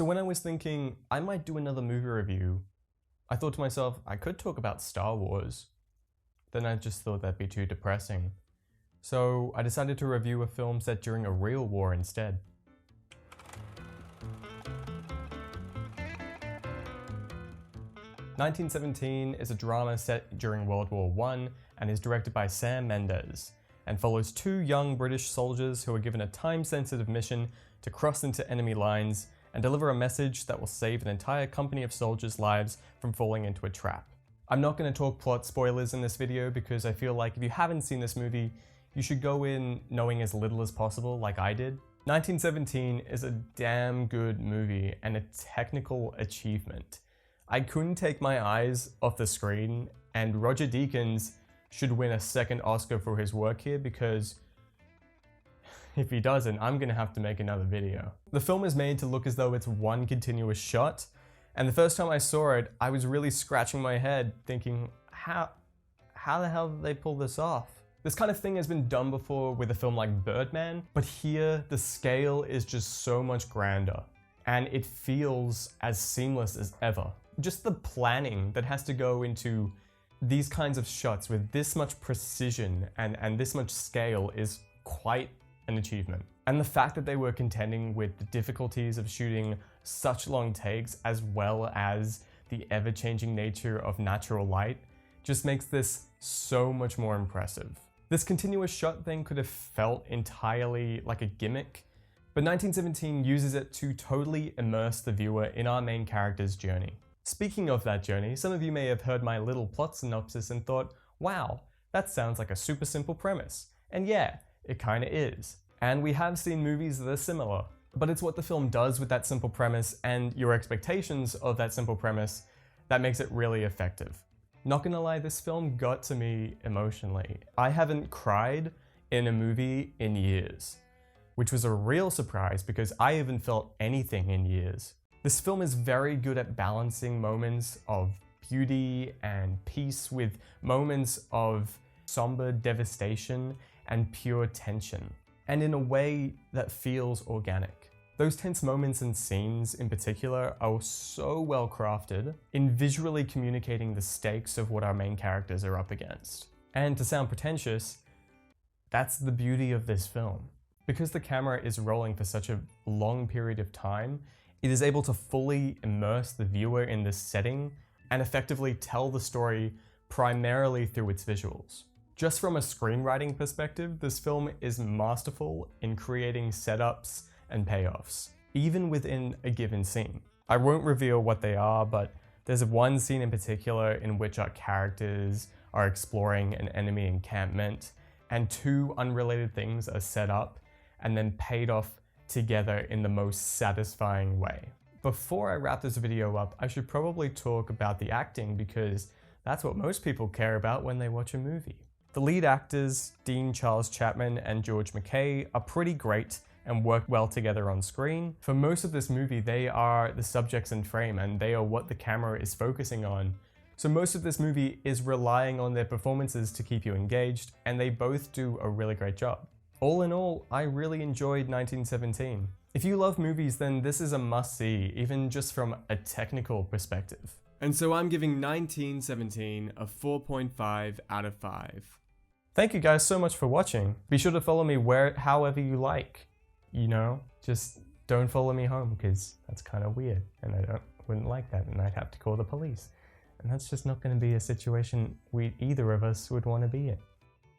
So when I was thinking I might do another movie review, I thought to myself, I could talk about Star Wars. Then I just thought that'd be too depressing. So I decided to review a film set during a real war instead. "1917" is a drama set during World War I and is directed by Sam Mendes, and follows two young British soldiers who are given a time-sensitive mission to cross into enemy lines and deliver a message that will save an entire company of soldiers' lives from falling into a trap. I'm not going to talk plot spoilers in this video because I feel like if you haven't seen this movie, you should go in knowing as little as possible like I did. 1917 is a damn good movie and a technical achievement. I couldn't take my eyes off the screen, and Roger Deakins should win a second Oscar for his work here because if he doesn't, I'm gonna have to make another video. The film is made to look as though it's one continuous shot, and the first time I saw it, I was really scratching my head thinking, how the hell did they pull this off? This kind of thing has been done before with a film like Birdman, but here the scale is just so much grander, and it feels as seamless as ever. Just the planning that has to go into these kinds of shots with this much precision and this much scale is quite an achievement. And the fact that they were contending with the difficulties of shooting such long takes as well as the ever-changing nature of natural light just makes this so much more impressive. This continuous shot thing could have felt entirely like a gimmick, but 1917 uses it to totally immerse the viewer in our main character's journey. Speaking of that journey, some of you may have heard my little plot synopsis and thought, wow, that sounds like a super simple premise. And yeah, it kinda is. And we have seen movies that are similar. But it's what the film does with that simple premise and your expectations of that simple premise that makes it really effective. Not gonna lie, this film got to me emotionally. I haven't cried in a movie in years, which was a real surprise because I haven't felt anything in years. This film is very good at balancing moments of beauty and peace with moments of somber devastation and pure tension, and in a way that feels organic. Those tense moments and scenes in particular are so well crafted in visually communicating the stakes of what our main characters are up against. And to sound pretentious, that's the beauty of this film. Because the camera is rolling for such a long period of time, it is able to fully immerse the viewer in this setting and effectively tell the story primarily through its visuals. Just from a screenwriting perspective, this film is masterful in creating setups and payoffs, even within a given scene. I won't reveal what they are, but there's one scene in particular in which our characters are exploring an enemy encampment, and two unrelated things are set up and then paid off together in the most satisfying way. Before I wrap this video up, I should probably talk about the acting because that's what most people care about when they watch a movie. The lead actors, Dean Charles Chapman and George McKay, are pretty great and work well together on screen. For most of this movie, they are the subjects in frame and they are what the camera is focusing on. So most of this movie is relying on their performances to keep you engaged, and they both do a really great job. All in all, I really enjoyed 1917. If you love movies, then this is a must-see, even just from a technical perspective. And so I'm giving 1917 a 4.5 out of 5. Thank you guys so much for watching. Be sure to follow me however you like. You know, just don't follow me home because that's kind of weird and I wouldn't like that and I'd have to call the police. And that's just not going to be a situation either of us would want to be in.